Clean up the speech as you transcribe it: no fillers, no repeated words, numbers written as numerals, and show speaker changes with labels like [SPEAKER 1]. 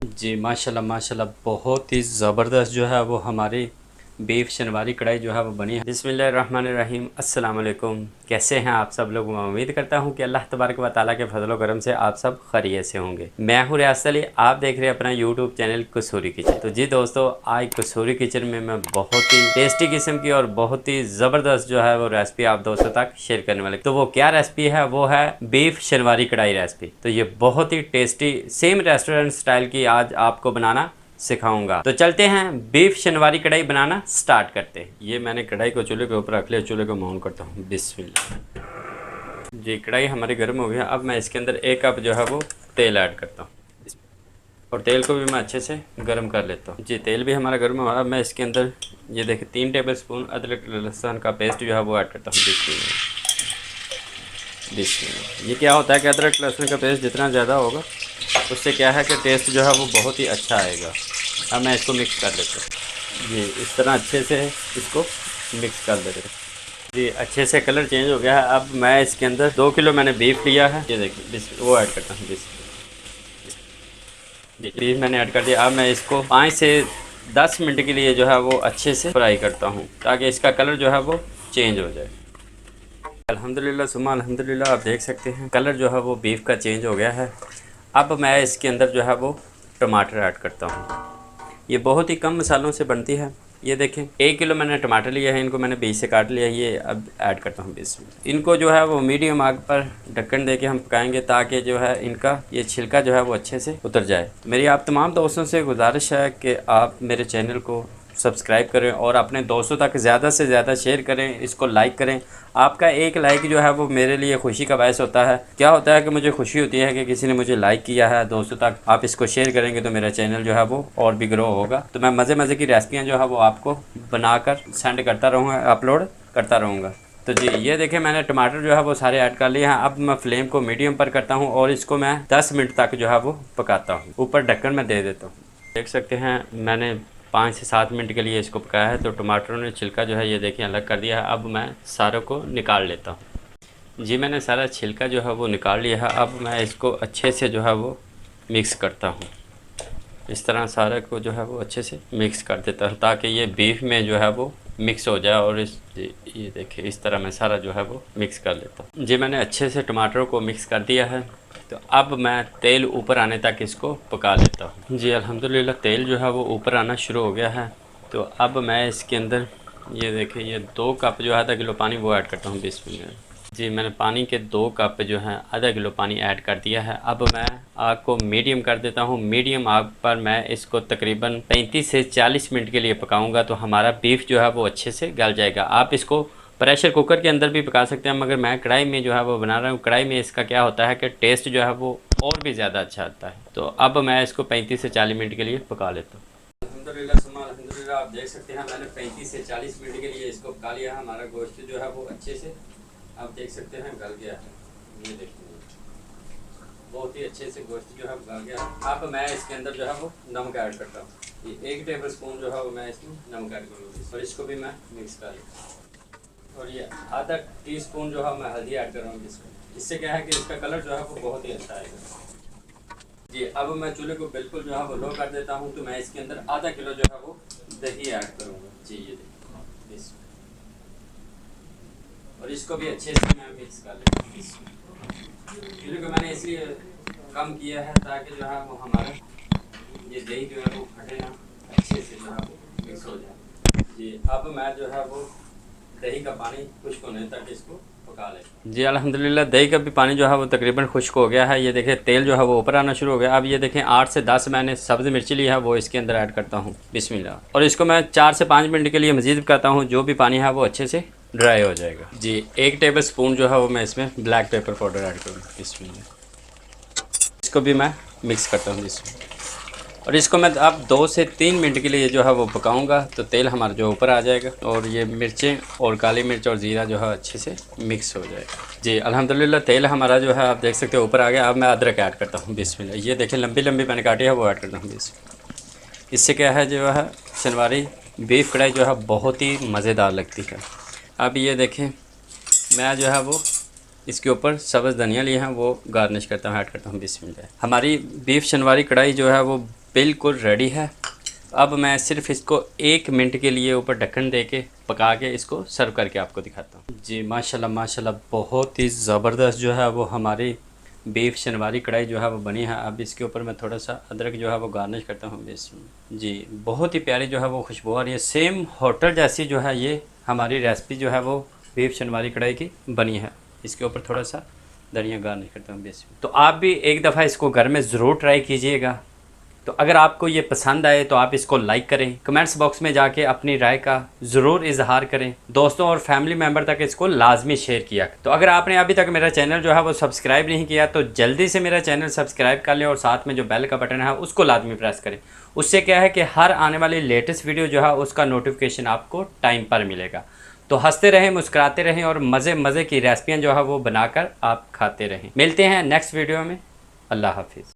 [SPEAKER 1] जी माशाल्लाह माशाल्लाह बहुत ही ज़बरदस्त जो है वो हमारी बीफ शनवारी कढ़ाई जो है वो बनी है। बिस्मिल्लाहिर्रहमानिर्रहीम, अस्सलाम वालेकुम। कैसे हैं आप सब लोग? मैं उम्मीद करता हूं कि अल्लाह तबारक व तआला के फजल करम से आप सब खैरियत से होंगे। मैं हूं रियासत अली, आप देख रहे हैं अपना यूट्यूब चैनल कसूरी किचन। तो जी दोस्तों, आज कसूरी किचन में मैं बहुत ही टेस्टी किस्म की और बहुत ही ज़बरदस्त जो है वो रेसिपी आप दोस्तों तक शेयर करने वाले। तो वो क्या रेसिपी है? वो है बीफ शनवारी कढ़ाई रेसिपी। तो ये बहुत ही टेस्टी सेम रेस्टोरेंट स्टाइल की आज आपको बनाना सिखाऊंगा। तो चलते हैं बीफ शनवारी कढ़ाई बनाना स्टार्ट करते हैं। ये मैंने कढ़ाई को चूल्हे के ऊपर रख लिया, चूल्हे को ऑन करता हूँ। बिस्मिल्लाह। जी कढ़ाई हमारी गर्म हो गया। अब मैं इसके अंदर 1 कप जो है वो तेल ऐड करता हूँ और तेल को भी मैं अच्छे से गर्म कर लेता हूँ। जी तेल भी हमारा गर्म हुआ। अब मैं इसके अंदर ये देखिए 3 टेबल स्पून अदरक लहसुन का पेस्ट जो है वो ऐड करता हूँ। बिस्मिल्लाह। ये क्या होता है कि अदरक लहसुन का पेस्ट जितना ज़्यादा होगा उससे क्या है कि टेस्ट जो है वो बहुत ही अच्छा आएगा। अब मैं इसको मिक्स कर लेता हूँ। जी इस तरह अच्छे से इसको मिक्स कर देते हैं। जी अच्छे से कलर चेंज हो गया है। अब मैं इसके अंदर 2 किलो मैंने बीफ लिया है। ये देखिए वो ऐड करता हूँ। बीफ मैंने ऐड कर दिया। अब मैं इसको 5 से 10 मिनट के लिए जो है वो अच्छे से फ्राई करता हूँ ताकि इसका कलर जो है वो चेंज हो जाए। अल्हम्दुलिल्लाह सुम्मा अल्हम्दुलिल्लाह, आप देख सकते हैं कलर जो है वो बीफ का चेंज हो गया है। अब मैं इसके अंदर जो है वो टमाटर ऐड करता हूँ। ये बहुत ही कम मसालों से बनती है। ये देखें 1 किलो मैंने टमाटर लिया है, इनको मैंने बीच से काट लिया है। ये अब ऐड करता हूँ बीच में। इनको जो है वो मीडियम आग पर ढक्कन दे के हम पकाएंगे ताकि जो है इनका ये छिलका जो है वो अच्छे से उतर जाए। मेरी आप तमाम दोस्तों से गुजारिश है कि आप मेरे चैनल को सब्सक्राइब करें और अपने दोस्तों तक ज़्यादा से ज़्यादा शेयर करें, इसको लाइक करें। आपका एक लाइक जो है वो मेरे लिए खुशी का बायस होता है। क्या होता है कि मुझे खुशी होती है कि किसी ने मुझे लाइक किया है। दोस्तों तक आप इसको शेयर करेंगे तो मेरा चैनल जो है वो और भी ग्रो होगा। तो मैं मज़े मज़े की रेसिपियाँ जो है वो आपको बनाकर सेंड करता रहूँगा, अपलोड करता रहूँगा। तो जी ये देखें मैंने टमाटर जो है वो सारे ऐड कर लिए हैं। अब मैं फ्लेम को मीडियम पर करता हूँ और इसको मैं 10 मिनट तक जो है वो पकाता हूँ। ऊपर ढक्कन में दे देता हूँ। देख सकते हैं मैंने 5 से 7 मिनट के लिए इसको पकाया है। तो टमाटरों ने छिलका जो है ये देखिए अलग कर दिया है। अब मैं सारों को निकाल लेता हूँ। जी मैंने सारा छिलका जो है वो निकाल लिया है। अब मैं इसको अच्छे से जो है वो मिक्स करता हूँ। इस तरह सारे को जो है वो अच्छे से मिक्स कर देता हूँ ताकि ये बीफ में जो है वो मिक्स हो जाए। और ये देखिए इस तरह मैं सारा जो है वो मिक्स कर लेता हूँ। जी मैंने अच्छे से टमाटरों को मिक्स कर दिया है। तो अब मैं तेल ऊपर आने तक इसको पका लेता हूँ। जी अल्हम्दुलिल्लाह तेल जो है वो ऊपर आना शुरू हो गया है। तो अब मैं इसके अंदर ये देखिए ये 2 कप जो आधा किलो पानी वो ऐड करता हूँ बीस मिनट। जी मैंने पानी के 2 कप जो हैं आधा किलो पानी ऐड कर दिया है। अब मैं आग को मीडियम कर देता हूँ। मीडियम आग पर मैं इसको तकरीबन 35 से 40 मिनट के लिए पकाऊंगा तो हमारा बीफ जो है वो अच्छे से गल जाएगा। आप इसको प्रेशर कुकर के अंदर भी पका सकते हैं, मगर मैं कढ़ाई में जो है वो बना रहा हूँ। कढ़ाई में इसका क्या होता है कि टेस्ट जो है वो और भी ज़्यादा अच्छा आता है। तो अब मैं इसको 35 से 40 मिनट के लिए पका लेता हूँ। अल्हम्दुलिल्लाह आप देख सकते हैं मैंने 35 से 40 मिनट के लिए इसको पका लिया है। हमारा गोश्त जो है वो अच्छे से आप देख सकते हैं गल गया है। ये देखिए बहुत ही अच्छे से गोश्त जो है गल गया है। अब मैं इसके अंदर जो है वो नमक ऐड करता हूँ। ये 1 टेबल स्पून जो है वो मैं इसमें नमक ऐड करूँगी और इसको भी मैं मिक्स कर लूँ। और ये आधा टीस्पून जो है मैं हल्दी ऐड कर रहा हूँ इसमें। इससे क्या है कि इसका कलर जो है वो बहुत ही अच्छा आएगा। जी अब मैं चूल्हे को बिल्कुल जो है वो लो कर देता हूँ। तो मैं इसके अंदर आधा किलो जो है वो दही ऐड करूँगा। जी ये देखिए और इसको भी अच्छे से मैं मिक्स कर लेता हूँ। चूल्हे को मैंने इसलिए कम किया है ताकि जो है वो हमारा ये दही जो है वो फटे ना, अच्छे से जो है वो मिक्स हो जाए। जी अब मैं जो है वो दही का पानी खुश्क होने तक इसको पका लें। जी अल्हम्दुलिल्लाह दही का भी पानी जो है वो तकरीबन खुश्क हो गया है। ये देखिए तेल जो है वो ऊपर आना शुरू हो गया। अब ये देखें 8 से 10 मैंने सब्ज़ मिर्ची ली है वो इसके अंदर ऐड करता हूँ। बिस्मिल्लाह। और इसको मैं 4 से 5 मिनट के लिए मज़ीद पकाता हूँ। जो भी पानी है वो अच्छे से ड्राई हो जाएगा। जी 1 टेबल स्पून जो है वो मैं इसमें ब्लैक पेपर पाउडर ऐड करूँगा। बिस्मिल्लाह। इसको भी मैं मिक्स करता हूँ इसमें और इसको मैं अब 2 से 3 मिनट के लिए जो है वो पकाऊंगा तो तेल हमारा जो ऊपर आ जाएगा और ये मिर्चें और काली मिर्च और ज़ीरा जो है अच्छे से मिक्स हो जाएगा। जी अल्हम्दुलिल्लाह तेल हमारा जो है आप देख सकते हो ऊपर आ गया। अब मैं अदरक ऐड करता हूँ। बिस्मिल्लाह। ये देखें लंबी लंबी मैंने काटी है वो ऐड करता हूँ। इससे क्या है जो है शनवारी बीफ कढ़ाई जो है बहुत ही मज़ेदार लगती है। अब ये देखें मैं जो है वो इसके ऊपर सब्ज़ धनिया लिए हैं वो गार्निश करता हूँ, ऐड करता हूँ। बिस्मिल्लाह। हमारी बीफ शनवारी कढ़ाई जो है वो बिल्कुल रेडी है। अब मैं सिर्फ इसको 1 मिनट के लिए ऊपर ढक्कन दे के पका के इसको सर्व करके आपको दिखाता हूँ। जी माशाल्लाह माशाल्लाह, बहुत ही ज़बरदस्त जो है वो हमारी बीफ शनवारी कढ़ाई जो है वो बनी है। अब इसके ऊपर मैं थोड़ा सा अदरक जो है वो गार्निश करता हूँ इसमें। जी बहुत ही प्यारी जो है वो खुशबू आ रही है, सेम होटल जैसी जो है ये हमारी रेसिपी जो है वो बीफ शनवारी कढ़ाई की बनी है। इसके ऊपर थोड़ा सा धनिया गार्निश करता हूँ इसमें। तो आप भी एक दफ़ा इसको घर में ज़रूर ट्राई कीजिएगा। तो अगर आपको ये पसंद आए तो आप इसको लाइक करें, कमेंट्स बॉक्स में जाके अपनी राय का ज़रूर इजहार करें, दोस्तों और फैमिली मेम्बर तक इसको लाजमी शेयर किया। तो अगर आपने अभी तक मेरा चैनल जो है वो सब्सक्राइब नहीं किया तो जल्दी से मेरा चैनल सब्सक्राइब कर लें और साथ में जो बेल का बटन है उसको लाजमी प्रेस करें। उससे क्या है कि हर आने वाली लेटेस्ट वीडियो जो है उसका नोटिफिकेशन आपको टाइम पर मिलेगा। तो हंसते रहें, मुस्कुराते रहें और मज़े मज़े की रेसिपियाँ जो है वो बनाकर आप खाते रहें। मिलते हैं नेक्स्ट वीडियो में। अल्लाह हाफिज़।